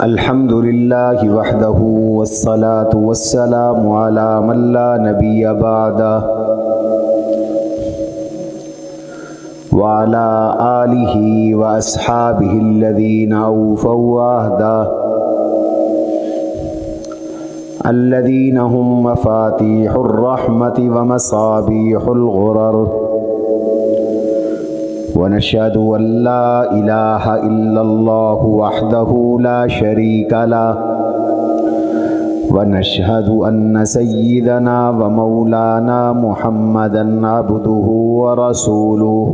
الحمد للہ وحدہ والصلاة والسلام علی من لا نبی بعدہ وعلی آلہ واصحابہ الذین اوفوا عہدہ الذین هم مفاتیح الرحمت ومصابیح الغرر ونشهد أن لا إله إلا الله وحده لا شريك له ونشهد أن سيدنا ومولانا محمدا عبده ورسوله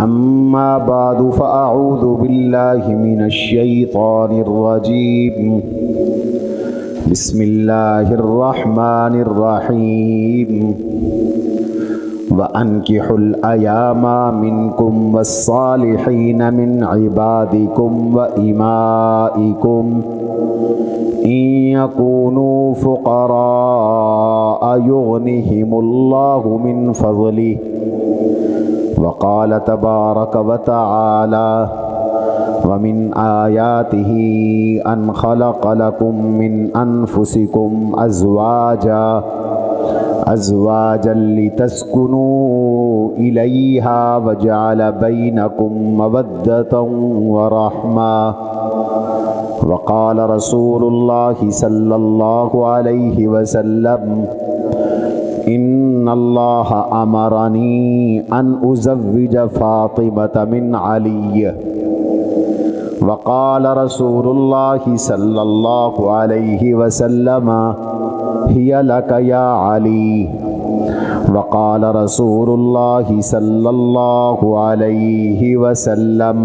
أما بعد فأعوذ بالله من الشيطان الرجيم بسم الله الرحمن الرحيم وَأَنْكِحُوا الْأَيَامَ مِنْكُمْ وَالصَّالِحِينَ مِنْ عِبَادِكُمْ وَإِمَائِكُمْ إِنْ يَكُونُوا فُقَرَاءَ يُغْنِهِمُ اللَّهُ مِنْ فَضْلِهِ وَقَالَ تَبَارَكَ وَتَعَالَى وَمِنْ آيَاتِهِ أَنْ خَلَقَ لَكُمْ مِنْ أَنْفُسِكُمْ أزواجا لتسكنوا إليها وجعل بينكم مودة ورحمة وقال رسول الله صلى الله عليه وسلم إن الله أمرني أن أزوج فاطمة من علي وقال رسول الله صلى الله عليه وسلم هي لك يا علي وقال رسول الله صلى الله عليه وسلم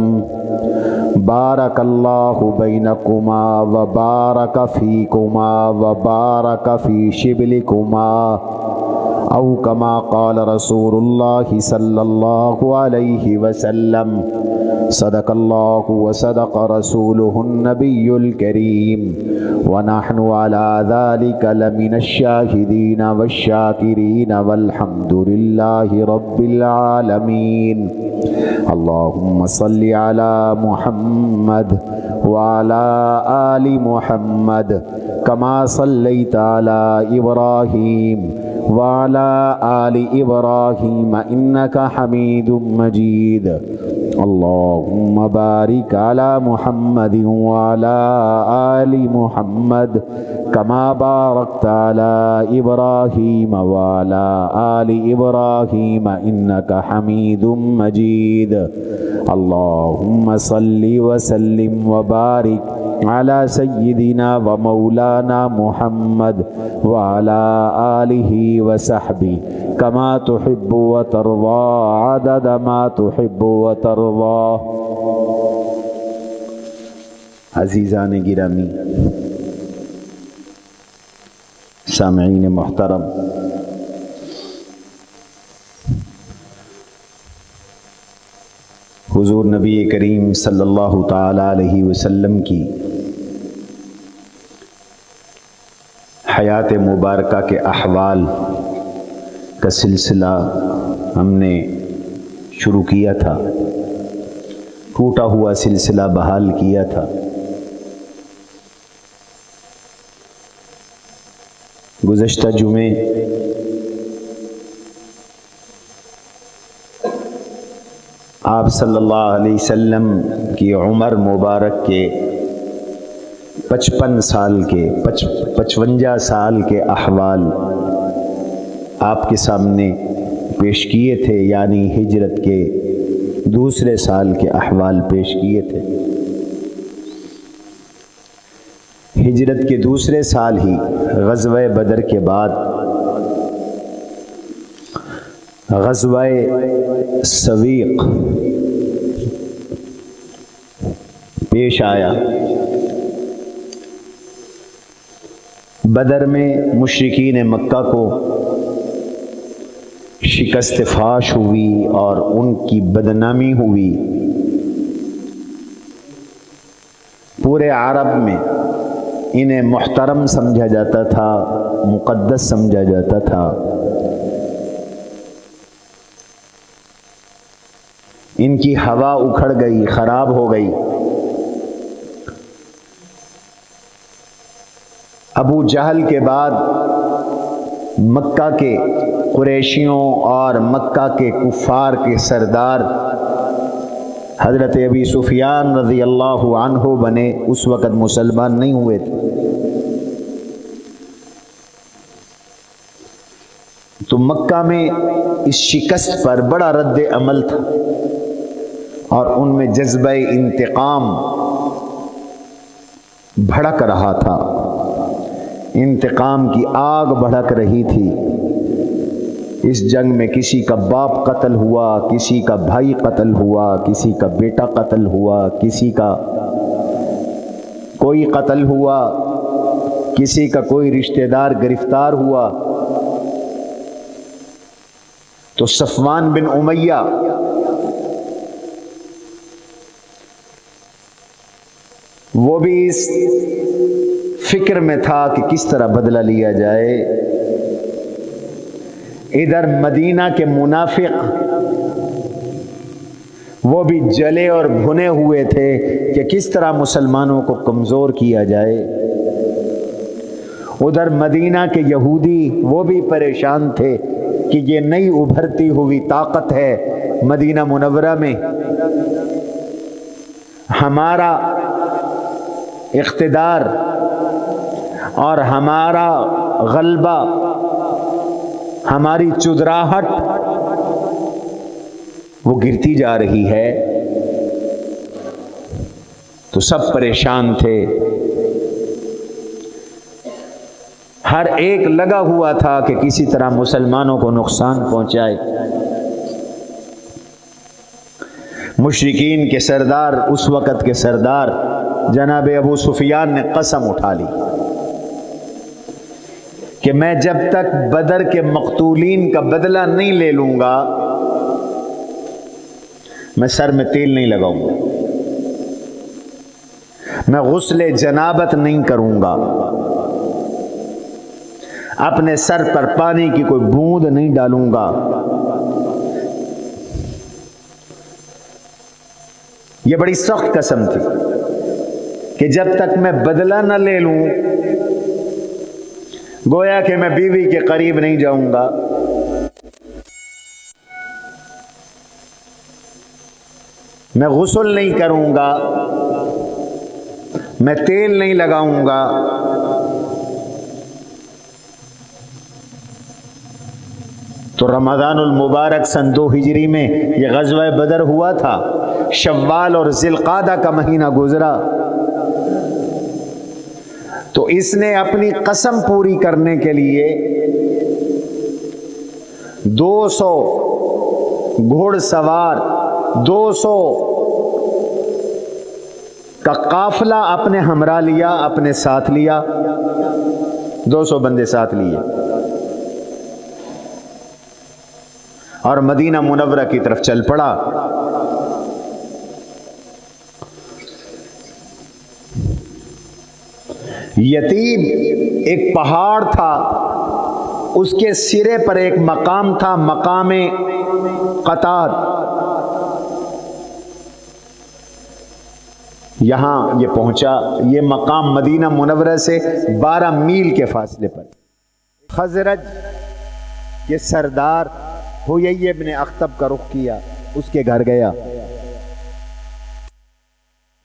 بارك الله بينكما وبارك فيكما وبارك في شبلكما أو كما قال رسول الله صلى الله عليه وسلم صدق الله وصدق رسوله النبي الكريم ونحن على ذلك لمن الشاهدين والشاكرين والحمد لله رب العالمين اللهم صل على محمد وعلى آل محمد كما صليت على إبراهيم وعلى آل إبراهيم إنك حميد مجيد اللهم بارك على محمد وعلى آل محمد كما باركت على إبراهيم وعلى آل إبراهيم إنك حميد مجيد اللهم صل وسلم وبارك على سيدنا ومولانا محمد وعلى آله وصحبه كما تحب وترضى عدد ما تحب وترضى. عزیزان گرامی، سامعین محترم، حضور نبی کریم صلی اللہ تعالی علیہ وسلم کی حیات مبارکہ کے احوال کا سلسلہ ہم نے شروع کیا تھا، ٹوٹا ہوا سلسلہ بحال کیا تھا. گزشتہ جمعے آپ صلی اللہ علیہ وسلم کی عمر مبارک کے 55 سال کے احوال آپ کے سامنے پیش کیے تھے، یعنی ہجرت کے دوسرے سال کے احوال پیش کیے تھے. ہجرت کے دوسرے سال ہی غزوہ بدر کے بعد غزوہ سویق پیش آیا. بدر میں مشرکین مکہ کو شکست فاش ہوئی اور ان کی بدنامی ہوئی. پورے عرب میں انہیں محترم سمجھا جاتا تھا، مقدس سمجھا جاتا تھا. ان کی ہوا اکھڑ گئی، خراب ہو گئی. ابو جہل کے بعد مکہ کے قریشیوں اور مکہ کے کفار کے سردار حضرت ابی سفیان رضی اللہ عنہ بنے، اس وقت مسلمان نہیں ہوئے تھے۔ تو مکہ میں اس شکست پر بڑا رد عمل تھا اور ان میں جذبہ انتقام بھڑک رہا تھا، انتقام کی آگ بھڑک رہی تھی۔ اس جنگ میں کسی کا باپ قتل ہوا، کسی کا بھائی قتل ہوا، کسی کا بیٹا قتل ہوا، کسی کا کوئی قتل ہوا، کسی کا کوئی رشتہ دار گرفتار ہوا۔ تو صفوان بن امیہ وہ بھی اس فکر میں تھا کہ کس طرح بدلہ لیا جائے۔ ادھر مدینہ کے منافق وہ بھی جلے اور بھنے ہوئے تھے کہ کس طرح مسلمانوں کو کمزور کیا جائے۔ ادھر مدینہ کے یہودی وہ بھی پریشان تھے کہ یہ نئی ابھرتی ہوئی طاقت ہے مدینہ منورہ میں، ہمارا اقتدار اور ہمارا غلبہ، ہماری چدراہٹ وہ گرتی جا رہی ہے۔ تو سب پریشان تھے، ہر ایک لگا ہوا تھا کہ کسی طرح مسلمانوں کو نقصان پہنچائے۔ مشرکین کے سردار، اس وقت کے سردار جناب ابو سفیان نے قسم اٹھا لی کہ میں جب تک بدر کے مقتولین کا بدلہ نہیں لے لوں گا میں سر میں تیل نہیں لگاؤں گا، میں غسل جنابت نہیں کروں گا، اپنے سر پر پانی کی کوئی بوند نہیں ڈالوں گا۔ یہ بڑی سخت قسم تھی کہ جب تک میں بدلہ نہ لے لوں، گویا کہ میں بیوی کے قریب نہیں جاؤں گا، میں غسل نہیں کروں گا، میں تیل نہیں لگاؤں گا۔ تو رمضان المبارک سن 2 ہجری میں یہ غزوہ بدر ہوا تھا، شوال اور ذی القعدہ کا مہینہ گزرا۔ تو اس نے اپنی قسم پوری کرنے کے لیے 200 گھوڑ سوار، 200 کا قافلہ اپنے ہمراہ لیا، اپنے ساتھ لیا، 200 بندے ساتھ لیے اور مدینہ منورہ کی طرف چل پڑا۔ یتیم ایک پہاڑ تھا، اس کے سرے پر ایک مقام تھا، مقام قطاد۔ یہاں یہ پہنچا، یہ مقام مدینہ منورہ سے 12 میل کے فاصلے پر۔ خزرج کے سردار حیی بن اخطب کا رخ کیا، اس کے گھر گیا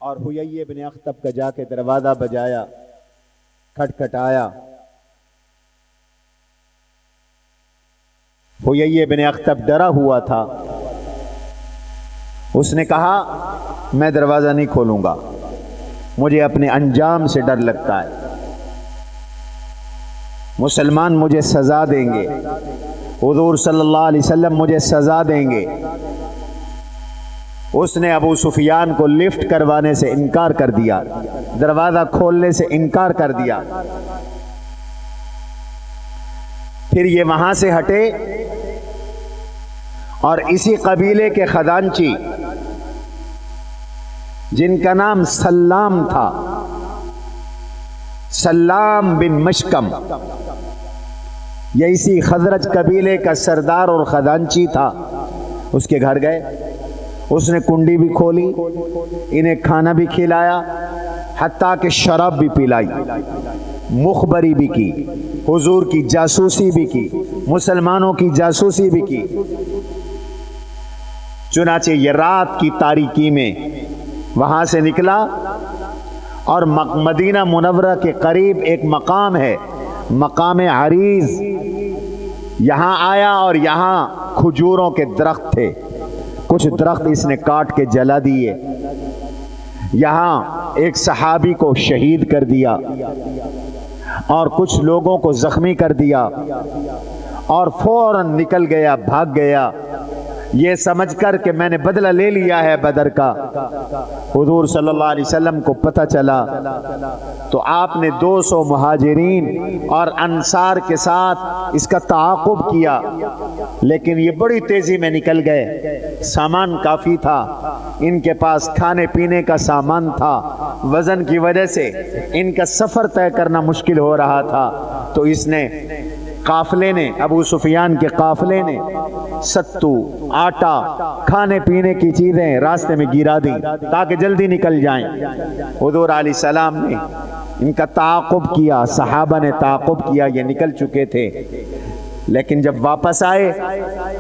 اور حیی بن اخطب کا جا کے دروازہ بجایا، کھٹکھٹایا۔ حیی بن اخطب ڈرا ہوا تھا، اس نے کہا میں دروازہ نہیں کھولوں گا، مجھے اپنے انجام سے ڈر لگتا ہے، مسلمان مجھے سزا دیں گے، حضور صلی اللہ علیہ وسلم مجھے سزا دیں گے۔ اس نے ابو سفیان کو لفٹ کروانے سے انکار کر دیا، دروازہ کھولنے سے انکار کر دیا۔ پھر یہ وہاں سے ہٹے اور اسی قبیلے کے خزانچی جن کا نام سلام تھا، سلام بن مشکم، یہ اسی خزرج قبیلے کا سردار اور خزانچی تھا، اس کے گھر گئے، اس نے کنڈی بھی کھولی، انہیں کھانا بھی کھلایا، حتیٰ کہ شراب بھی پلائی۔ مخبری بھی کی، حضور کی جاسوسی بھی کی، مسلمانوں کی جاسوسی بھی کی۔ چنانچہ یہ رات کی تاریکی میں وہاں سے نکلا اور مدینہ منورہ کے قریب ایک مقام ہے، مقام عریض، یہاں آیا اور یہاں کھجوروں کے درخت تھے، کچھ درخت اس نے کاٹ کے جلا دیے، یہاں ایک صحابی کو شہید کر دیا اور کچھ لوگوں کو زخمی کر دیا، اور فوراً نکل گیا، بھاگ گیا، یہ سمجھ کر کہ میں نے بدلہ لے لیا ہے بدر کا۔ حضور صلی اللہ علیہ وسلم کو پتہ چلا تو آپ نے 200 مہاجرین اور انصار کے ساتھ اس کا تعاقب کیا، لیکن یہ بڑی تیزی میں نکل گئے، سامان کافی تھا، ان کے پاس کھانے پینے کا سامان تھا، وزن کی وجہ سے ان کا سفر طے کرنا مشکل ہو رہا تھا، تو اس نے قافلے نے، ابو سفیان کے قافلے نے ستو، آٹا، کھانے پینے کی چیزیں راستے میں گرا دی تاکہ جلدی نکل جائیں۔ حضور علیہ السلام نے ان کا تعاقب کیا، صحابہ نے تعاقب کیا، یہ نکل چکے تھے، لیکن جب واپس آئے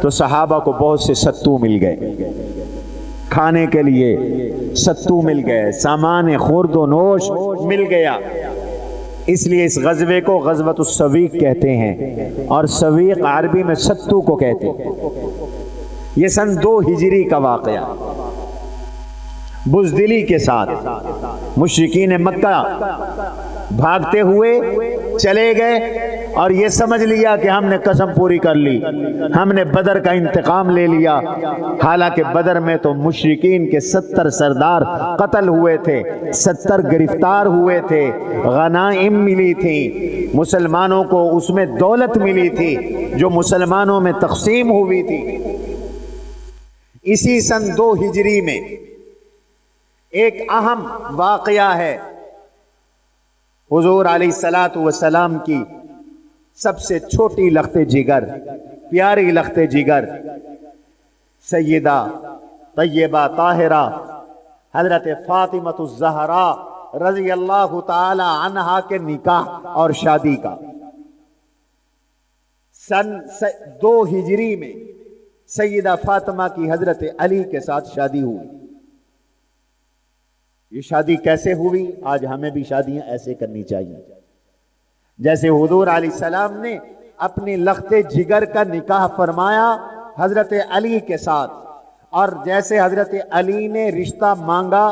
تو صحابہ کو بہت سے ستو مل گئے، کھانے کے لیے ستو مل گئے، سامان خورد و نوش مل گیا، اس لیے اس غزوے کو غزوۃ السویق کہتے ہیں، اور سویق عربی میں ستو کو کہتے ہیں۔ یہ سن 2 ہجری کا واقعہ، بزدلی کے ساتھ مشرکین مکہ بھاگتے ہوئے چلے گئے اور یہ سمجھ لیا کہ ہم نے قسم پوری کر لی، ہم نے بدر کا انتقام لے لیا، حالانکہ بدر میں تو مشرکین کے 70 سردار قتل ہوئے تھے، 70 گرفتار ہوئے تھے، غنائم ملی تھی، مسلمانوں کو اس میں دولت ملی تھی جو مسلمانوں میں تقسیم ہوئی تھی۔ اسی سن 2 ہجری میں ایک اہم واقعہ ہے، حضور علیہ الصلوۃ والسلام کی سب سے چھوٹی لخت جگر، پیاری لخت جگر، سیدہ طیبہ طاہرہ حضرت فاطمہ الزہراء رضی اللہ تعالی عنہا کے نکاح اور شادی کا سن 2 ہجری میں سیدہ فاطمہ کی حضرت علی کے ساتھ شادی ہوئی۔ یہ شادی کیسے ہوئی؟ آج ہمیں بھی شادیاں ایسے کرنی چاہیے، جیسے حضور علیہ السلام نے اپنی لخت جگر کا نکاح فرمایا حضرت علی کے ساتھ، اور جیسے حضرت علی نے رشتہ مانگا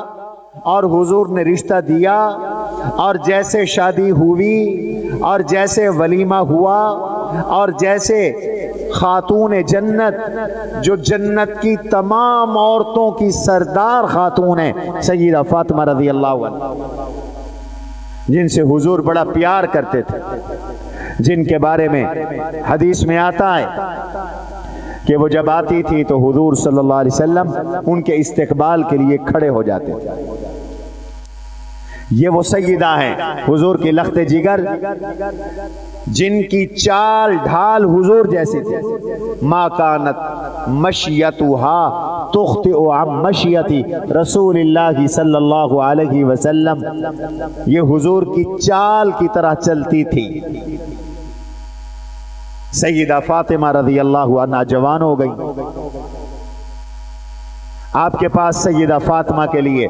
اور حضور نے رشتہ دیا، اور جیسے شادی ہوئی اور جیسے ولیمہ ہوا، اور جیسے خاتون جنت جو جنت کی تمام عورتوں کی سردار خاتون ہے سیدہ فاطمہ رضی اللہ عنہ، جن سے حضور بڑا پیار کرتے تھے، جن کے بارے میں حدیث میں آتا ہے کہ وہ جب آتی تھی تو حضور صلی اللہ علیہ وسلم ان کے استقبال کے لیے کھڑے ہو جاتے تھے۔ یہ وہ سیدہ ہیں حضور کی لخت جگر، جن کی چال ڈھال حضور جیسی تھی، ما کانت مشیتها تخطئ عن مشیتی رسول اللہ صلی اللہ علیہ وسلم، یہ حضور کی چال کی طرح چلتی تھی۔ سیدہ فاطمہ رضی اللہ عنہا جوان ہو گئی، آپ کے پاس سیدہ فاطمہ کے لیے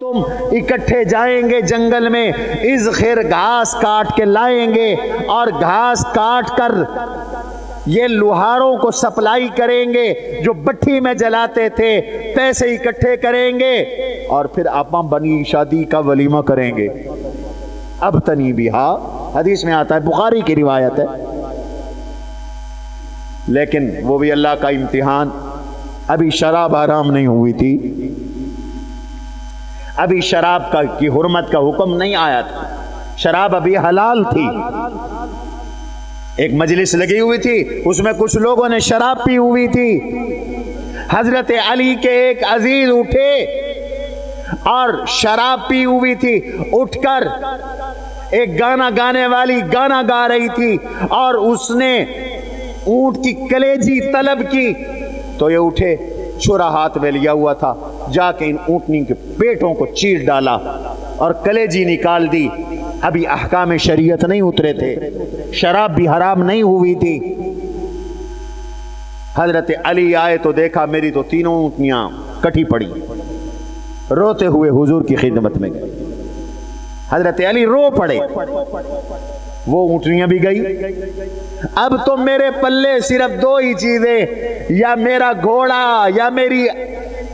تم اکٹھے جائیں گے جنگل میں، اذخر گھاس کاٹ کے لائیں گے اور گھاس کاٹ کر یہ لوہاروں کو سپلائی کریں گے جو بٹھی میں جلاتے تھے، پیسے اکٹھے کریں گے اور پھر آپا بنی شادی کا ولیمہ کریں گے۔ اب تنی بہا حدیث میں آتا ہے، بخاری کی روایت ہے، لیکن وہ بھی اللہ کا امتحان۔ ابھی شراب حرام نہیں ہوئی تھی، ابھی شراب کی حرمت کا حکم نہیں آیا تھا، شراب ابھی حلال تھی۔ ایک مجلس لگی ہوئی تھی، اس میں کچھ لوگوں نے شراب پی ہوئی تھی۔ حضرت علی کے ایک عزیز اٹھے اور شراب پی ہوئی تھی، اٹھ کر ایک گانا گانے والی گانا گا رہی تھی اور اس نے اونٹ کی کلیجی طلب کی، تو یہ اٹھے، چھرا ہاتھ میں لیا ہوا تھا، جا کے ان اونٹنی کے پیٹوں کو چیر ڈالا اور کلیجی نکال دی۔ ابھی احکام شریعت نہیں اترے تھے، شراب بھی حرام نہیں ہوئی تھی۔ حضرت علی آئے تو دیکھا میری تو تینوں اونٹنیاں کٹی پڑی، روتے ہوئے حضور کی خدمت میں گئے۔ حضرت علی رو پڑے، وہ اونٹنیاں بھی گئی۔ اب تو میرے پلے صرف دو ہی چیزیں، یا میرا گھوڑا یا میری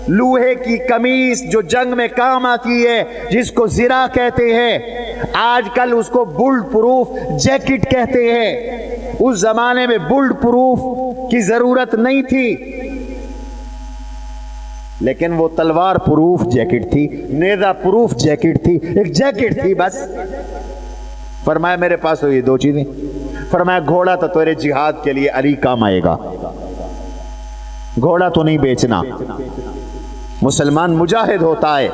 لوہے کی قمیص جو جنگ میں کام آتی ہے، جس کو زرہ کہتے ہیں، آج کل اس کو بلڈ پروف جیکٹ کہتے ہیں۔ اس زمانے میں بلڈ پروف کی ضرورت نہیں تھی، لیکن وہ تلوار پروف جیکٹ تھی، نیزہ پروف جیکٹ تھی، ایک جیکٹ تھی بس۔ فرمایا میرے پاس تو یہ دو چیزیں۔ فرمایا گھوڑا تو تیرے جہاد کے لیے علی کام آئے گا، گھوڑا تو نہیں بیچنا۔ مسلمان مجاہد ہوتا ہے،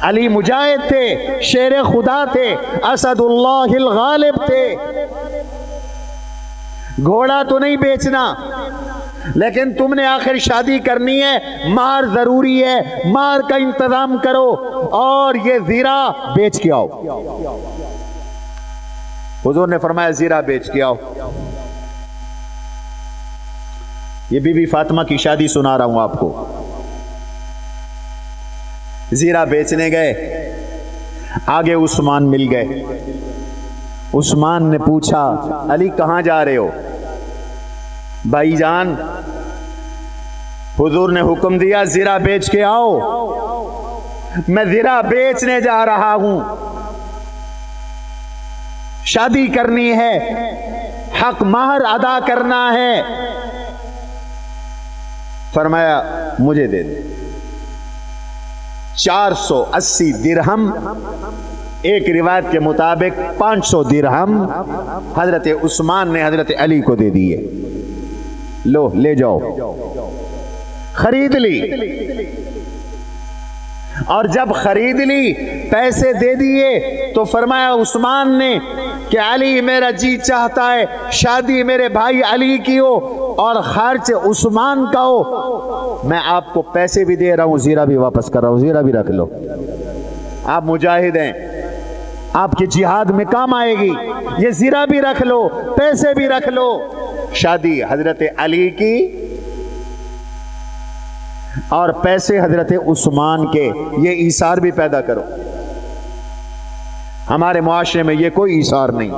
علی مجاہد تھے، شیر خدا تھے، اسد اللہ الغالب تھے۔ گھوڑا تو نہیں بیچنا، لیکن تم نے آخر شادی کرنی ہے، مہر ضروری ہے، مہر کا انتظام کرو اور یہ زیرہ بیچ کے آؤ۔ حضور نے فرمایا زیرہ بیچ کے آؤ۔ یہ بی بی فاطمہ کی شادی سنا رہا ہوں آپ کو۔ زیرہ بیچنے گئے، آگے عثمان مل گئے۔ عثمان نے پوچھا علی کہاں جا رہے ہو؟ بھائی جان حضور نے حکم دیا زیرہ بیچ کے آؤ، میں زیرہ بیچنے جا رہا ہوں، شادی کرنی ہے، حق مہر ادا کرنا ہے۔ فرمایا مجھے دے دے 480 درہم، ایک روایت کے مطابق 500 درہم حضرت عثمان نے حضرت علی کو دے دیے، لو لے جاؤ۔ خرید لی، اور جب خرید لی پیسے دے دیے تو فرمایا عثمان نے کہ علی میرا جی چاہتا ہے شادی میرے بھائی علی کی ہو اور خرچ عثمان کا ہو، میں آپ کو پیسے بھی دے رہا ہوں، زیرہ بھی واپس کر رہا ہوں، زیرہ بھی رکھ لو۔ آپ مجاہد ہیں، آپ کے جہاد میں کام آئے گی، یہ زیرہ بھی رکھ لو، پیسے بھی رکھ لو۔ شادی حضرت علی کی اور پیسے حضرت عثمان کے، یہ ایثار بھی پیدا کرو۔ ہمارے معاشرے میں یہ کوئی ایثار نہیں۔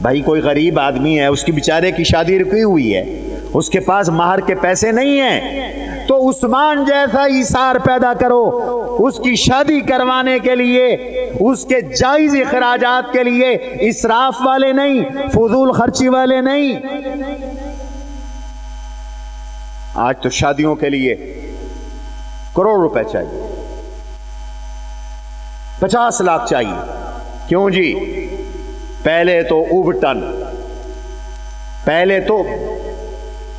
بھائی کوئی غریب آدمی ہے، اس کی بیچارے کی شادی رکی ہوئی ہے، اس کے پاس مہر کے پیسے نہیں ہیں، تو عثمان جیسا ایثار پیدا کرو، اس کی شادی کروانے کے لیے، اس کے جائز اخراجات کے لیے، اسراف والے نہیں، فضول خرچی والے نہیں۔ آج تو شادیوں کے لیے کروڑ روپے چاہیے، 50 لاکھ چاہیے۔ کیوں جی؟ پہلے تو اوبٹن، پہلے تو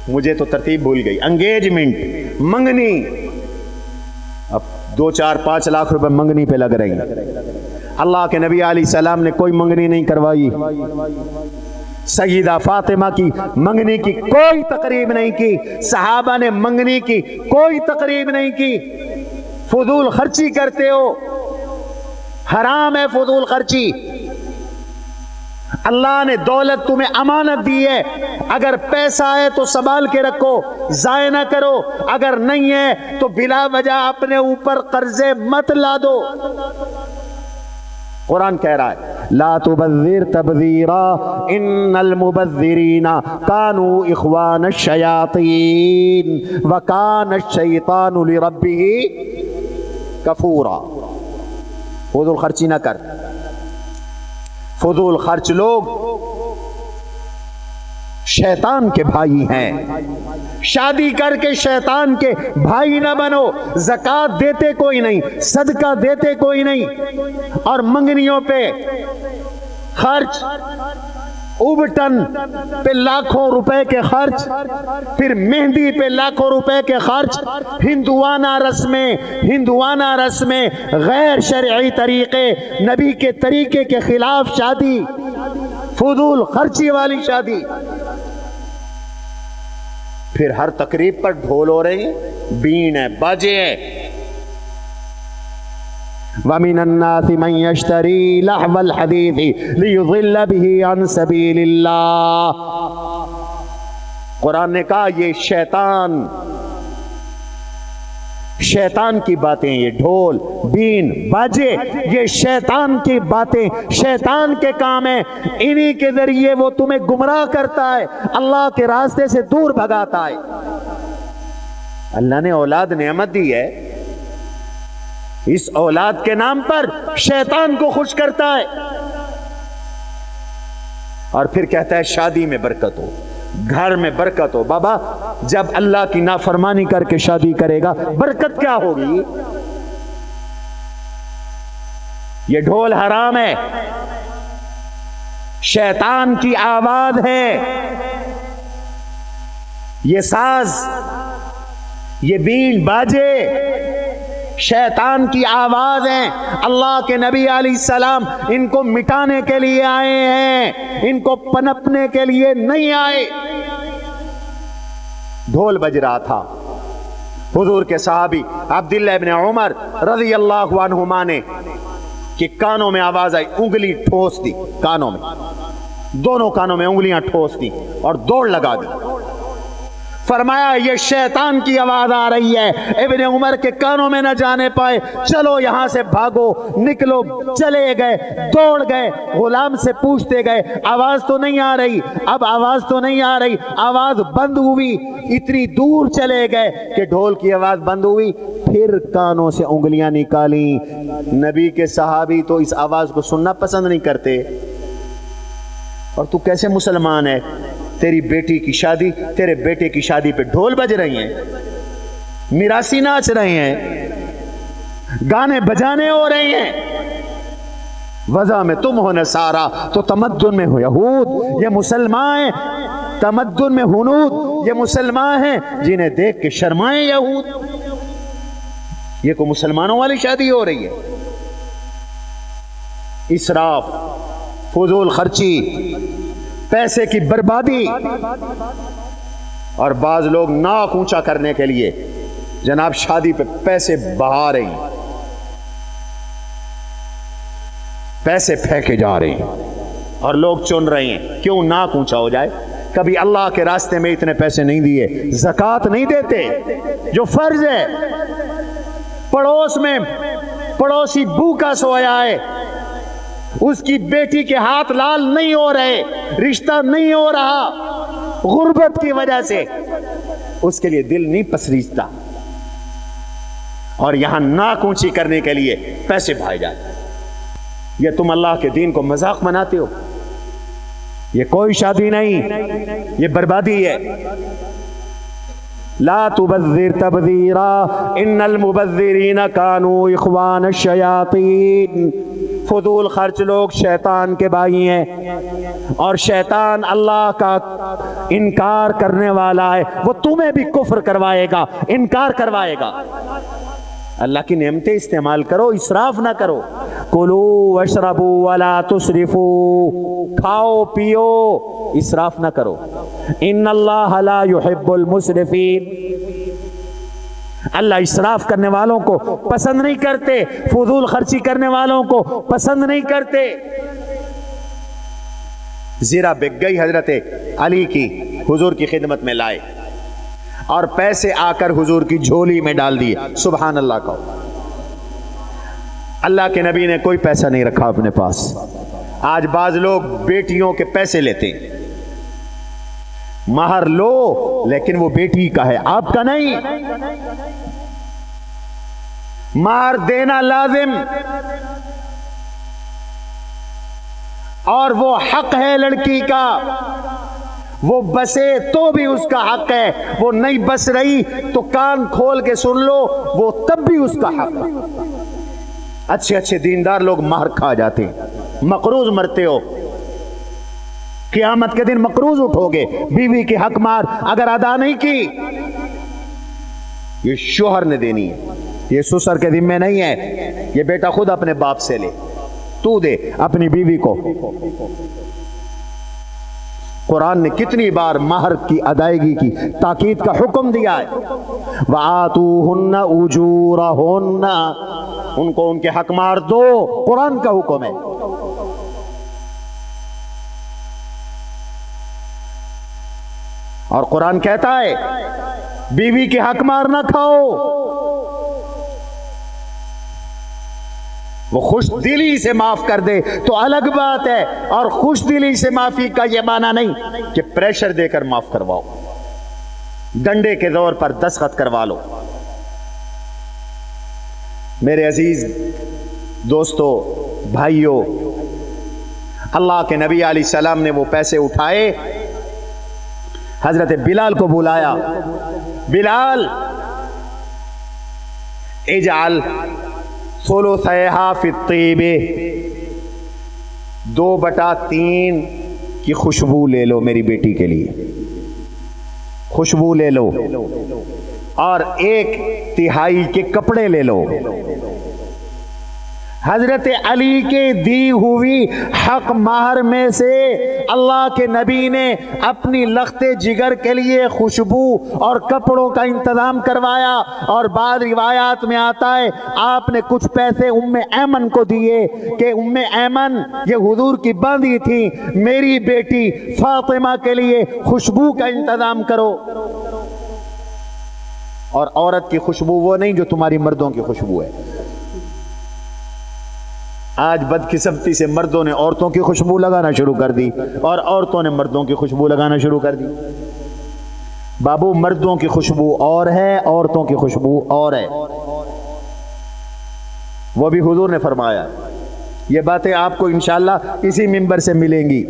مجھے تو ترتیب بھول گئی، انگیجمنٹ، منگنی، اب 2 4 5 لاکھ روپے منگنی پہ لگ رہی ہیں۔ اللہ کے نبی علیہ السلام نے کوئی منگنی نہیں کروائی، سیدہ فاطمہ کی منگنی کی کوئی تقریب نہیں کی، صحابہ نے منگنی کی کوئی تقریب نہیں کی۔ فضول خرچی کرتے ہو، حرام ہے فضول خرچی۔ اللہ نے دولت تمہیں امانت دی ہے، اگر پیسہ ہے تو سنبھال کے رکھو، ضائع نہ کرو، اگر نہیں ہے تو بلا وجہ اپنے اوپر قرضے مت لا دو۔ قرآن کہہ رہا ہے لا تبذر تبذیرا ان المبذرین کانوا اخوان الشیاطین وکان الشیطان لربہ کفورا۔ فضول خرچی نہ کر، فضول خرچ لوگ شیطان کے بھائی ہیں، شادی کر کے شیطان کے بھائی نہ بنو۔ زکوٰۃ دیتے کوئی نہیں، صدقہ دیتے کوئی نہیں، اور منگنیوں پہ خرچ، اوبٹن پہ لاکھوں روپے کے خرچ، پھر مہندی پہ لاکھوں روپے کے خرچ، ہندوانہ رسمیں، غیر شرعی طریقے، نبی کے طریقے کے خلاف شادی، فضول خرچی والی شادی، پھر ہر تقریب پر ڈھول ہو رہے ہیں، بین ہے، باجے ہیں۔ وَمِنَ النَّاسِ مَن يَشْتَرِي لَهْوَ الْحَدِيثِ لِيُضِلَّ بِهِ عَن سَبِيلِ اللَّهِ۔ قرآن نے کہا یہ شیطان کی باتیں، یہ ڈھول، بین، باجے، یہ شیطان کی باتیں، شیطان کے کام ہیں، انہی کے ذریعے وہ تمہیں گمراہ کرتا ہے، اللہ کے راستے سے دور بھگاتا ہے۔ اللہ نے اولاد نعمت دی ہے، اس اولاد کے نام پر شیطان کو خوش کرتا ہے، اور پھر کہتا ہے شادی میں برکت ہو، گھر میں برکت ہو۔ بابا جب اللہ کی نافرمانی کر کے شادی کرے گا برکت کیا ہوگی؟ یہ ڈھول حرام ہے، شیطان کی آواز ہے، یہ ساز، یہ بین باجے شیطان کی آواز ہیں۔ اللہ کے نبی علیہ السلام ان کو مٹانے کے لیے آئے ہیں، ان کو پنپنے کے لیے نہیں آئے۔ ڈھول بج رہا تھا، حضور کے صحابی عبداللہ ابن عمر رضی اللہ عنہما نے کہ کانوں میں آواز آئی، انگلی ٹھوس دی کانوں میں، دونوں کانوں میں انگلیاں ٹھوس دی اور دوڑ لگا دی۔ فرمایا یہ شیطان کی آواز آ رہی ہے، ابن عمر کے کانوں میں نہ جانے پائے، چلو یہاں سے بھاگو، نکلو، چلے گئے، دوڑ گئے، غلام سے پوچھتے گئے آواز تو نہیں آ رہی، اب آواز تو نہیں آ رہی، آواز بند ہوئی، اتنی دور چلے گئے کہ ڈھول کی آواز بند ہوئی، پھر کانوں سے انگلیاں نکالیں۔ نبی کے صحابی تو اس آواز کو سننا پسند نہیں کرتے، اور تو کیسے مسلمان ہے؟ تیری بیٹی کی شادی، تیرے بیٹے کی شادی پہ ڈھول بج رہی ہیں، میراثی ناچ رہے ہیں، گانے بجانے ہو رہے ہیں۔ وضع میں تم ہو نصارا تو تمدن میں ہو یہود، یہ مسلمان ہیں، تمدن میں ہنود، یہ مسلمان ہیں جنہیں دیکھ کے شرمائیں یہود۔ یہ کو مسلمانوں والی شادی ہو رہی ہے۔ اسراف، فضول خرچی، پیسے کی بربادی، اور بعض لوگ ناک اونچا کرنے کے لیے جناب شادی پہ پیسے بہا رہے ہیں، پیسے پھینکے جا رہے ہیں، اور لوگ چن رہے ہیں کیوں ناک اونچا ہو جائے۔ کبھی اللہ کے راستے میں اتنے پیسے نہیں دیے، زکوٰۃ نہیں دیتے جو فرض ہے۔ پڑوس میں پڑوسی بھوکا سویا ہے، اس کی بیٹی کے ہاتھ لال نہیں ہو رہے، رشتہ نہیں ہو رہا غربت کی وجہ سے، اس کے لیے دل نہیں پسریجتا، اور یہاں ناک اونچی کرنے کے لیے پیسے بھائے جاتے۔ یہ تم اللہ کے دین کو مذاق بناتے ہو، یہ کوئی شادی نہیں، یہ بربادی ہے۔ لا تبذر تبذیرا ان المبذرین کانوا اخوان الشیاطین۔ فضول خرچ لوگ شیطان کے بھائی ہیں، اور شیطان اللہ کا انکار کرنے والا ہے، وہ تمہیں بھی کفر کروائے گا، انکار کروائے گا۔ اللہ کی نعمتیں استعمال کرو، اسراف نہ کرو۔ کلو واشربوا ولا تسرفوا، کھاؤ پیو، اسراف نہ کرو۔ ان اللہ لا يحب المسرفین، اللہ اسراف کرنے والوں کو پسند نہیں کرتے، فضول خرچی کرنے والوں کو پسند نہیں کرتے۔ زیرہ بک گئی حضرت علی کی، حضور کی خدمت میں لائے اور پیسے آ کر حضور کی جھولی میں ڈال دیے. سبحان اللہ کہو. اللہ کے نبی نے کوئی پیسہ نہیں رکھا اپنے پاس. آج بعض لوگ بیٹیوں کے پیسے لیتے ہیں. مہر لو لیکن وہ بیٹی کا ہے، آپ کا نہیں. مہر دینا لازم اور وہ حق ہے لڑکی کا. وہ بسے تو بھی اس کا حق ہے، وہ نہیں بس رہی تو کان کھول کے سن لو، وہ تب بھی اس کا حق ہے. اچھے اچھے دیندار لوگ مہر کھا جاتے ہیں، مقروض مرتے ہو. قیامت کے دن مقروض اٹھو گے. بیوی کی حق مہر اگر ادا نہیں کی، یہ شوہر نے دینی ہے، یہ سسر کے ذمہ نہیں ہے. یہ بیٹا خود اپنے باپ سے لے، تو دے اپنی بیوی کو. قرآن نے کتنی بار مہر کی ادائیگی کی تاکید کا حکم دیا ہے. وَآتُوهُنَّ أُجُورَهُنَّ، ان کو ان کے حق مہر دو. قرآن کا حکم ہے. اور قرآن کہتا ہے بیوی کے حق مہر نہ کھاؤ. وہ خوش دلی سے معاف کر دے تو الگ بات ہے، اور خوش دلی سے معافی کا یہ معنی نہیں کہ پریشر دے کر معاف کرواؤ، ڈنڈے کے زور پر دستخط کروا لو. میرے عزیز دوستو، بھائیو، اللہ کے نبی علیہ السلام نے وہ پیسے اٹھائے، حضرت بلال کو بلایا. بلال، اجعل ثلثیہا فی الطیب، 2/3 کی خوشبو لے لو میری بیٹی کے لیے، خوشبو لے لو، اور 1/3 کے کپڑے لے لو. حضرت علی کے دی ہوئی حق مہر میں سے اللہ کے نبی نے اپنی لخت جگر کے لیے خوشبو اور کپڑوں کا انتظام کروایا. اور بعض روایات میں آتا ہے آپ نے کچھ پیسے ام ایمن کو دیے کہ ام ایمن یہ حضور کی باندھی تھی، میری بیٹی فاطمہ کے لیے خوشبو کا انتظام کرو. اور عورت کی خوشبو وہ نہیں جو تمہاری مردوں کی خوشبو ہے. آج بدقسمتی سے مردوں نے عورتوں کی خوشبو لگانا شروع کر دی اور عورتوں نے مردوں کی خوشبو لگانا شروع کر دی. بابو، مردوں کی خوشبو اور ہے، عورتوں کی خوشبو اور ہے. وہ بھی حضور نے فرمایا. یہ باتیں آپ کو انشاءاللہ اسی منبر سے ملیں گی.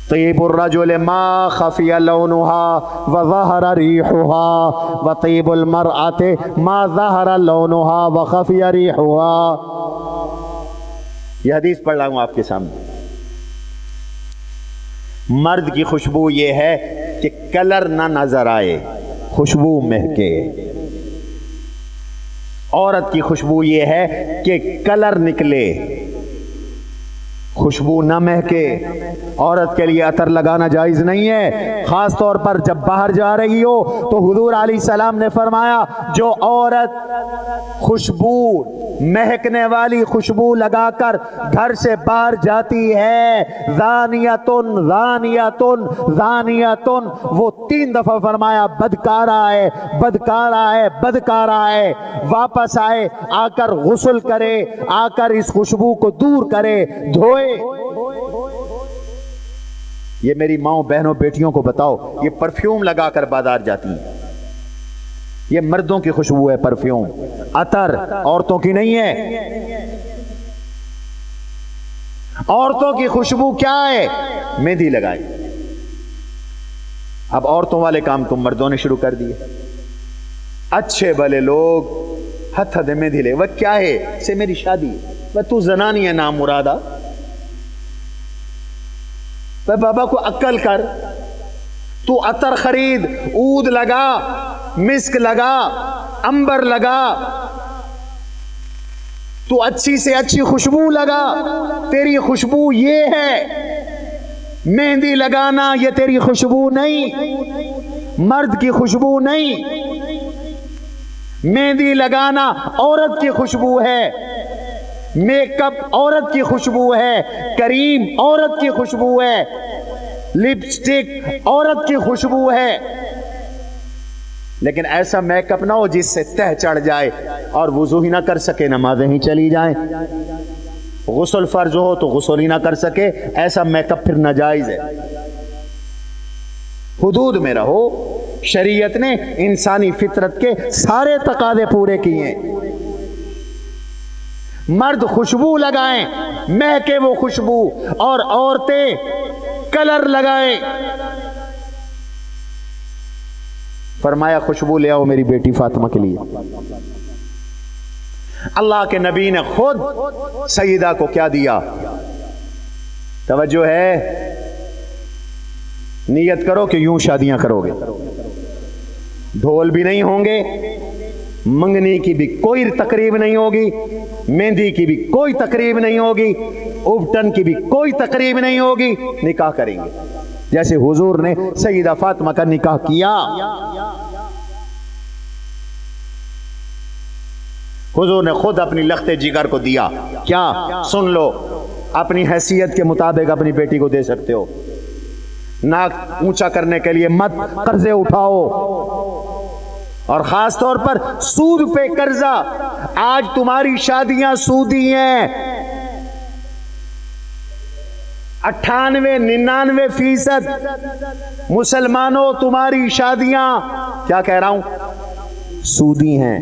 طیب الرجل ما خفی لونها وظہر ریحها وطیب المرأة ما ظہر لونها وخفی ریحها. یہ حدیث پڑھ رہا ہوں آپ کے سامنے. مرد کی خوشبو یہ ہے کہ کلر نہ نظر آئے، خوشبو مہکے. عورت کی خوشبو یہ ہے کہ کلر نکلے، خوشبو نہ مہکے. عورت کے لیے عطر لگانا جائز نہیں ہے، خاص طور پر جب باہر جا رہی ہو. تو حضور علیہ السلام نے فرمایا جو عورت خوشبو، مہکنے والی خوشبو لگا کر گھر سے باہر جاتی ہے، زانیتن زانیتن زانیتن، وہ 3 دفعہ فرمایا بدکارہ ہے، بدکارہ ہے، بدکارہ ہے. واپس آئے، آ کر غسل کرے، آ کر اس خوشبو کو دور کرے، دھوئے. یہ میری ماؤں بہنوں بیٹیوں کو بتاؤ، یہ پرفیوم لگا کر بازار جاتی ہیں، یہ مردوں کی خوشبو ہے پرفیوم، عطر عورتوں کی نہیں ہے. عورتوں کی خوشبو کیا ہے؟ مہندی لگائی. اب عورتوں والے کام تم مردوں نے شروع کر دیے. اچھے بھلے لوگ ہتھ دے مہندی لے، وہ کیا ہے سے میری شادی، وہ تو زنانی ہے نام مرادہ. بابا کو عقل کر، تو عطر خرید، عود لگا، مسک لگا، عنبر لگا، تو اچھی سے اچھی خوشبو لگا. تیری خوشبو یہ ہے، مہندی لگانا یہ تیری خوشبو نہیں، مرد کی خوشبو نہیں. مہندی لگانا عورت کی خوشبو ہے، میک اپ عورت کی خوشبو ہے، کریم عورت کی خوشبو ہے، لپسٹک عورت کی خوشبو ہے، لیکن ایسا میک اپ نہ ہو جس سے تہ چڑھ جائے اور وضو ہی نہ کر سکے، نمازیں ہی چلی جائیں۔ غسل فرض ہو تو غسل ہی نہ کر سکے، ایسا میک اپ پھر ناجائز ہے۔ حدود میں رہو۔ شریعت نے انسانی فطرت کے سارے تقاضے پورے کیے ہیں۔ مرد خوشبو لگائیں، مہکے وہ خوشبو، اور عورتیں کلر لگائیں۔ فرمایا خوشبو لے آؤ میری بیٹی فاطمہ کے لیے۔ اللہ کے نبی نے خود سیدہ کو کیا دیا؟ توجہ ہے؟ نیت کرو کہ یوں شادیاں کرو گے، ڈھول بھی نہیں ہوں گے، منگنی کی بھی کوئی تقریب نہیں ہوگی، مہندی کی بھی کوئی تقریب نہیں ہوگی، ابٹن کی بھی کوئی تقریب نہیں ہوگی، نکاح کریں گے جیسے حضور نے سیدہ فاطمہ کا نکاح کیا۔ حضور نے خود اپنی لخت جگر کو دیا۔ کیا؟ سن لو، اپنی حیثیت کے مطابق اپنی بیٹی کو دے سکتے ہو۔ ناک اونچا کرنے کے لیے مت قرضے اٹھاؤ، اور خاص طور پر سود پہ قرضہ۔ آج تمہاری شادیاں سودی ہیں، 98-99% مسلمانوں تمہاری شادیاں، کیا کہہ رہا ہوں، سودی ہیں۔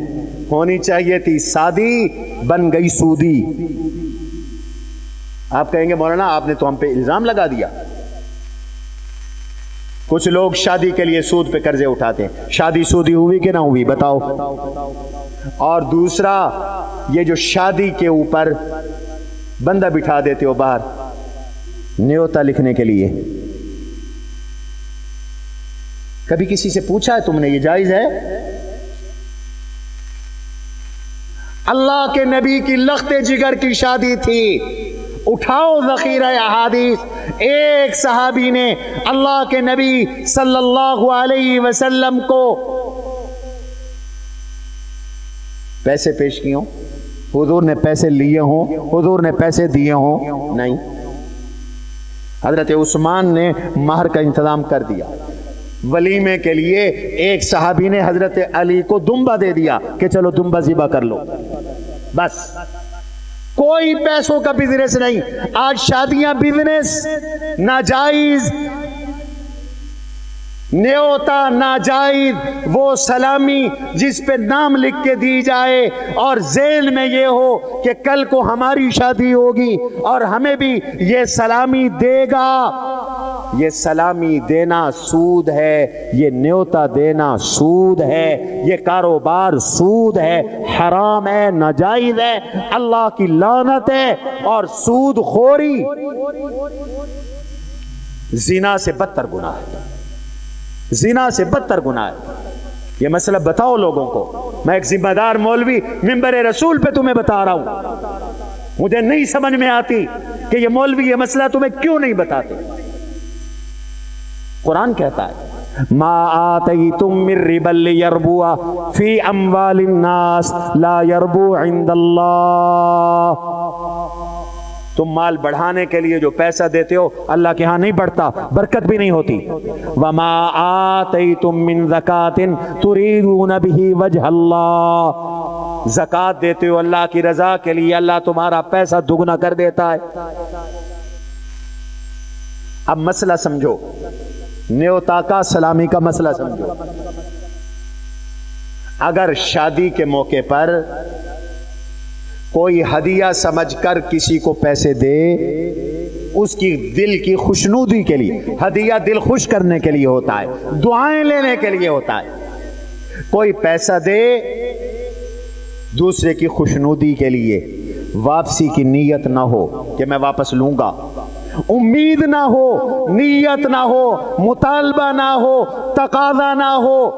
ہونی چاہیے تھی سادی، بن گئی سودی۔ آپ کہیں گے مولانا آپ نے تو ہم پہ الزام لگا دیا۔ کچھ لوگ شادی کے لیے سود پہ قرضے اٹھاتے ہیں، شادی سودی ہوئی کہ نہ ہوئی بتاؤ؟ اور دوسرا، یہ جو شادی کے اوپر بندہ بٹھا دیتے ہو باہر نیوتا لکھنے کے لیے، کبھی کسی سے پوچھا ہے تم نے یہ جائز ہے؟ اللہ کے نبی کی لخت جگر کی شادی تھی۔ اٹھاؤ ذخیرہ احادیث۔ ایک صحابی نے اللہ کے نبی صلی اللہ علیہ وسلم کو پیسے پیش کیے ہوں، حضور نے پیسے لیے ہوں، حضور نے پیسے دیے ہوں؟ نہیں۔ حضرت عثمان نے مہر کا انتظام کر دیا۔ ولیمے کے لیے ایک صحابی نے حضرت علی کو دمبا دے دیا کہ چلو دمبا ذبح کر لو، بس۔ کوئی پیسوں کا بزنس نہیں۔ آج شادیاں بزنس، ناجائز، نیوتا ناجائز، وہ سلامی جس پہ نام لکھ کے دی جائے اور ذہن میں یہ ہو کہ کل کو ہماری شادی ہوگی اور ہمیں بھی یہ سلامی دے گا۔ یہ سلامی دینا سود ہے، یہ نیوتا دینا سود ہے، یہ کاروبار سود ہے، حرام ہے، ناجائز ہے، اللہ کی لعنت ہے۔ اور سود خوری زنا سے بدتر گناہ ہے، زنا سے بدتر گناہ ہے۔ یہ مسئلہ بتاؤ لوگوں کو۔ میں ایک ذمہ دار مولوی منبر رسول پہ تمہیں بتا رہا ہوں، مجھے نہیں سمجھ میں آتی کہ یہ مولوی یہ مسئلہ تمہیں کیوں نہیں بتاتے۔ قرآن کہتا ہے ما آتیتم من ربا لیربو فی اموال الناس لا یربو عند اللہ۔ تم مال بڑھانے کے لیے جو پیسہ دیتے ہو اللہ کے ہاں نہیں بڑھتا، برکت بھی نہیں ہوتی۔ وما آتیتم من زکاۃ تریدون بہ وجہ اللہ۔ زکات دیتے ہو اللہ کی رضا کے لیے، اللہ تمہارا پیسہ دگنا کر دیتا ہے۔ اب مسئلہ سمجھو، نیوتا کا سلامی کا مسئلہ سمجھو۔ اگر شادی کے موقع پر کوئی ہدیہ سمجھ کر کسی کو پیسے دے، اس کی دل کی خوشنودی کے لیے، ہدیہ دل خوش کرنے کے لیے ہوتا ہے، دعائیں لینے کے لیے ہوتا ہے۔ کوئی پیسہ دے دوسرے کی خوشنودی کے لیے، واپسی کی نیت نہ ہو کہ میں واپس لوں گا، امید نہ ہو، نیت نہ ہو، مطالبہ نہ ہو، تقاضا نہ ہو،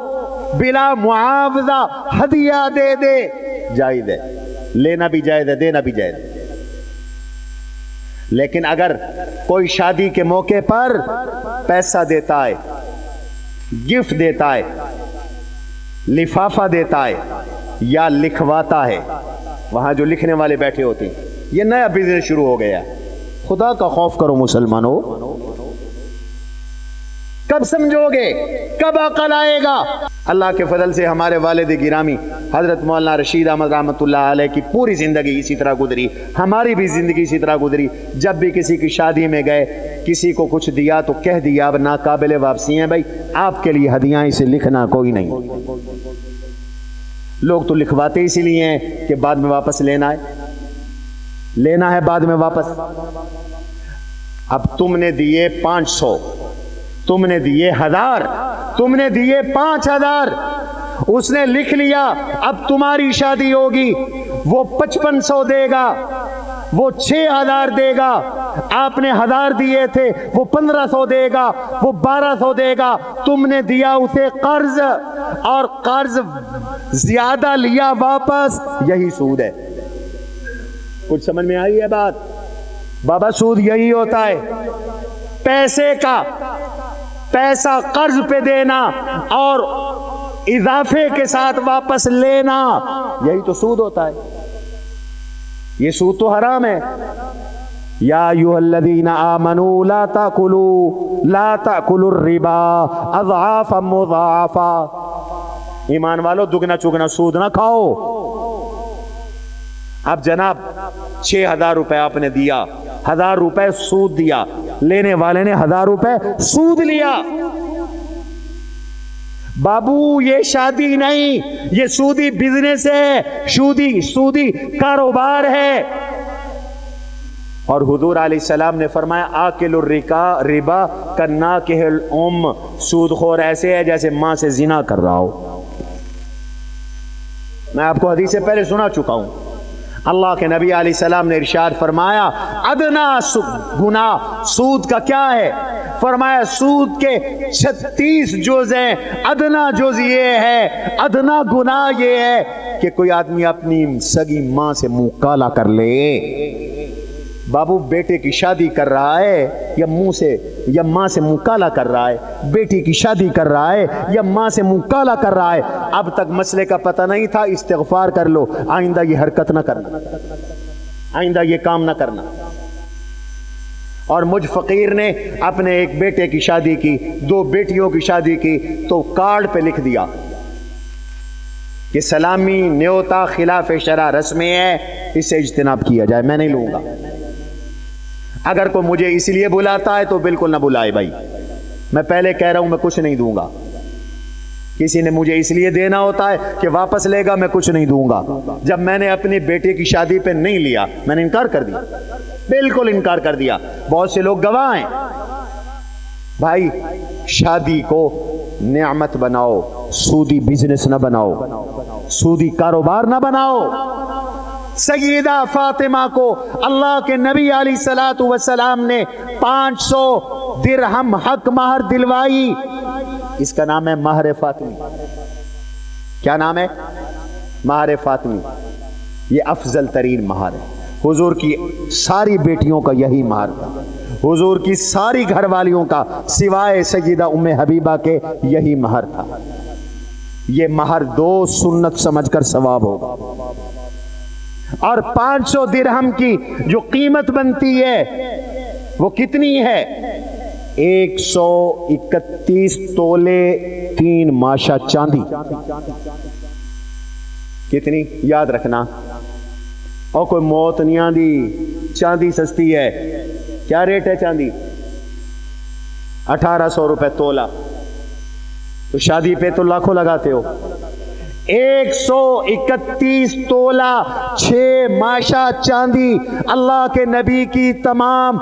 بلا معاوضہ ہدیہ دے دے، جائز ہے، لینا بھی جائز ہے، دینا بھی جائز ہے۔ لیکن اگر کوئی شادی کے موقع پر پیسہ دیتا ہے، گفٹ دیتا ہے، لفافہ دیتا ہے یا لکھواتا ہے، وہاں جو لکھنے والے بیٹھے ہوتے ہیں یہ نیا بزنس شروع ہو گیا. خدا کا خوف کرو مسلمانوں. کب سمجھو گے؟ کب عقل آئے گا؟ اللہ کے فضل سے ہمارے والد گرامی حضرت مولانا رشید احمد رحمۃ اللہ علیہ کی پوری زندگی اسی طرح گزری، ہماری بھی زندگی اسی طرح گزری. جب بھی کسی کی شادی میں گئے، کسی کو کچھ دیا تو کہہ دیا اب ناقابل واپسی ہیں بھائی، آپ کے لیے ہدیاں اسے لکھنا کوئی نہیں. لوگ تو لکھواتے اسی لیے ہیں کہ بعد میں واپس لینا ہے بعد میں واپس. اب تم نے دیے 500، تم نے دیے 1000، تم نے دیے 5000، اس نے لکھ لیا اب تمہاری شادی ہوگی، وہ 5500 دے گا، وہ 6000 دے گا. آپ نے 1000 دیے تھے، وہ 1500 دے گا، وہ 1200 دے گا. تم نے دیا اسے قرض، اور قرض زیادہ لیا واپس، یہی سود ہے. کچھ سمجھ میں آئی ہے بات؟ بابا سود یہی ہوتا ہے، پیسے کا پیسہ قرض پہ دینا اور اضافے کے ساتھ واپس لینا، یہی تو سود ہوتا ہے. یہ سود تو حرام ہے. یا ایھا الذین آمنوا لا تأکلوا الربا اضعافا مضاعفا. ایمان والو دگنا چگنا سود نہ کھاؤ. اب جناب 6000 روپے آپ نے دیا، 1000 روپے سود دیا، لینے والے نے 1000 روپے سود لیا. بابو یہ شادی نہیں، یہ سودی بزنس ہے، سودی کاروبار ہے. اور حضور علیہ السلام نے فرمایا آکل الربا کالناکح الام. سود خور ایسے ہے جیسے ماں سے زنا کر رہا ہو. میں آپ کو حدیث سے پہلے سنا چکا ہوں. اللہ کے نبی علیہ السلام نے ارشاد فرمایا ادنا گناہ سود کا کیا ہے؟ فرمایا سود کے 36 جز ہیں. ادنا جز یہ ہے، ادنا گناہ یہ ہے کہ کوئی آدمی اپنی سگی ماں سے منہ کالا کر لے. بابو بیٹے کی شادی کر رہا ہے یا ماں سے منہ کالا کر رہا ہے، بیٹی کی شادی کر رہا ہے یا ماں سے منہ کالا کر رہا ہے. اب تک مسئلے کا پتہ نہیں تھا، استغفار کر لو، آئندہ یہ حرکت نہ کرنا، آئندہ یہ کام نہ کرنا. اور مجھ فقیر نے اپنے ایک بیٹے کی شادی کی، 2 بیٹیوں کی شادی کی، تو کارڈ پہ لکھ دیا کہ سلامی نیوتا خلاف شرع رسمیں ہے، اس سے اجتناب کیا جائے، میں نہیں لوں گا. اگر کوئی مجھے اس لیے بلاتا ہے تو بالکل نہ بلائے بھائی، میں پہلے کہہ رہا ہوں میں کچھ نہیں دوں گا. کسی نے مجھے اس لیے دینا ہوتا ہے کہ واپس لے گا، میں کچھ نہیں دوں گا. جب میں نے اپنی بیٹی کی شادی پہ نہیں لیا، میں نے انکار کر دیا، بالکل انکار کر دیا. بہت سے لوگ گواہ ہیں. بھائی شادی کو نعمت بناؤ، سودی بزنس نہ بناؤ، سودی کاروبار نہ بناؤ. سیدہ فاطمہ کو اللہ کے نبی علیہ الصلوۃ والسلام نے 500 درہم حق مہر دلوائی. اس کا نام ہے مہر فاطمی. کیا نام ہے؟ مہر فاطمی. یہ افضل ترین مہر ہے. حضور کی ساری بیٹیوں کا یہی مہر تھا، حضور کی ساری گھر والیوں کا سوائے سیدہ ام حبیبہ کے یہی مہر تھا. یہ مہر دو، سنت سمجھ کر ثواب ہوگا. اور 500 درہم کی جو قیمت بنتی ہے وہ کتنی ہے؟ 131 تولے 3 ماشا چاندی. کتنی؟ یاد رکھنا. اور کوئی موت نہیں آندی، چاندی سستی ہے. کیا ریٹ ہے چاندی؟ 1800 روپے تولہ. تو شادی پہ تو لاکھوں لگاتے ہو. 131 تولہ 6 ماشا چاندی اللہ کے نبی کی تمام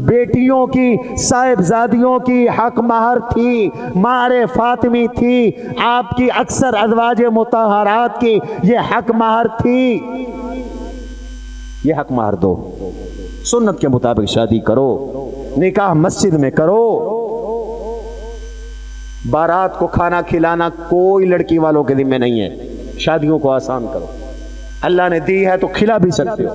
بیٹیوں کی، صاحبزادیوں کی حق مہر تھی، مہر فاطمی تھی. آپ کی اکثر ازواج مطہرات کی یہ حق مہر تھی. یہ حق مہر دو، سنت کے مطابق شادی کرو، نکاح مسجد میں کرو. بارات کو کھانا کھلانا کوئی لڑکی والوں کے ذمہ نہیں ہے. شادیوں کو آسان کرو، اللہ نے دی ہے تو کھلا بھی سکتے ہو.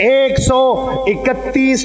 131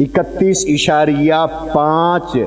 31.5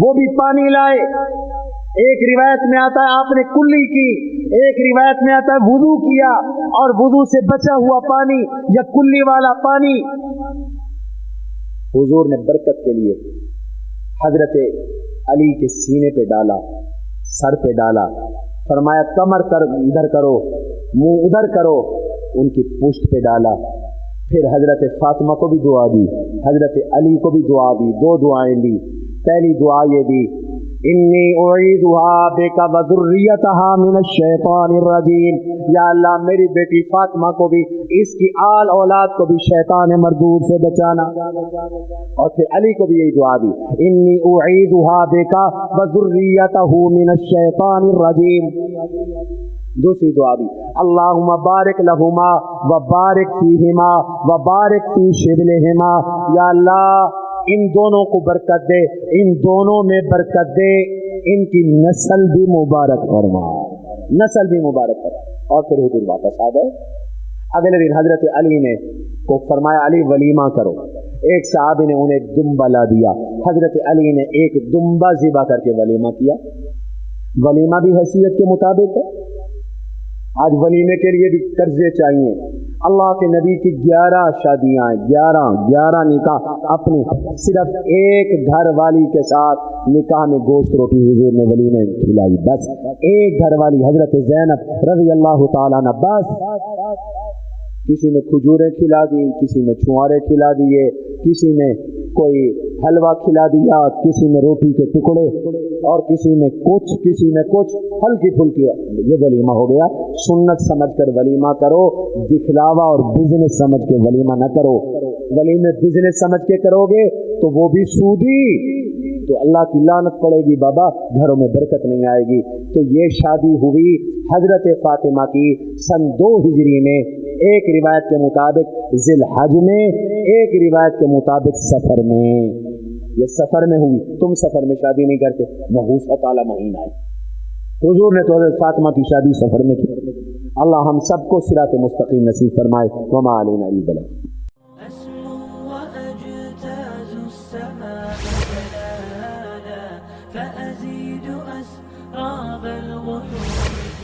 وہ بھی پانی لائے. ایک روایت میں آتا ہے آپ نے کلی کی، ایک روایت میں آتا ہے وضو کیا، اور وضو سے بچا ہوا پانی یا کلی والا پانی حضور نے برکت کے لیے حضرت علی کے سینے پہ ڈالا، سر پہ ڈالا، فرمایا کمر کر ادھر کرو، منہ ادھر کرو، ان کی پشت پہ ڈالا. پھر حضرت فاطمہ کو بھی دعا دی، حضرت علی کو بھی دعا دی. دو دعائیں دی. پہلی دعا یہ دی انی اعیذها بک وذریتها من الشیطان الرجیم، یا اللہ میری بیٹی فاطمہ کو بھی، اس کی آل اولاد کو بھی شیطان مردود سے بچانا. اور پھر علی کو بھی یہی دعا دی انی اعیذها بک وذریتها من الشیطان الرجیم. دوسری دعا دی اللہم بارک لہما وبارک فیہما وبارک فی شبلہما، یا اللہ ان دونوں کو برکت دے، ان دونوں میں برکت دے، ان کی نسل بھی مبارک فرما، نسل بھی مبارک فرما. اور پھر حضور واپس آ گئے. اگلے دن حضرت علی نے کو فرمایا علی ولیمہ کرو. ایک صحابی نے انہیں ایک دمبا لا دیا، حضرت علی نے ایک دمبا ذبح کر کے ولیمہ کیا. ولیمہ بھی حیثیت کے مطابق ہے. آج ولیمے کے لیے بھی قرضے چاہیے. اللہ کے نبی کی 11 شادیاں ہیں، 11 نکاح. اپنی صرف ایک گھر والی کے ساتھ نکاح میں گوشت روٹی حضور نے ولیمے کھلائی. بس ایک گھر والی حضرت زینب رضی اللہ تعالیٰ عنہ. بس کسی میں کھجوریں کھلا دی، کسی میں چھوارے کھلا دیے، کسی میں کوئی حلوہ کھلا دیا، کسی میں روٹی کے ٹکڑے، اور کسی میں کچھ ہلکی پھلکی. یہ ولیمہ ہو گیا. سنت سمجھ کر ولیمہ کرو، دکھلاوا اور بزنس سمجھ کے ولیمہ نہ کرو. ولیمے بزنس سمجھ کے کرو گے تو وہ بھی سودی، تو اللہ کی لعنت پڑے گی بابا، گھروں میں برکت نہیں آئے گی. تو یہ شادی ہوئی حضرت فاطمہ کی سن 2 ہجری میں، ایک روایت کے مطابق ذی الحج میں، ایک روایت کے مطابق سفر میں. یہ سفر میں ہوئی. تم سفر میں شادی نہیں کرتے، نحوست والا مہینہ ہے. حضور نے تو حضرت فاطمہ کی شادی سفر میں کی. اللہ ہم سب کو صراط مستقیم نصیب فرمائے. وما علینا الا البلاغ. فأزيد أسراب الغيوم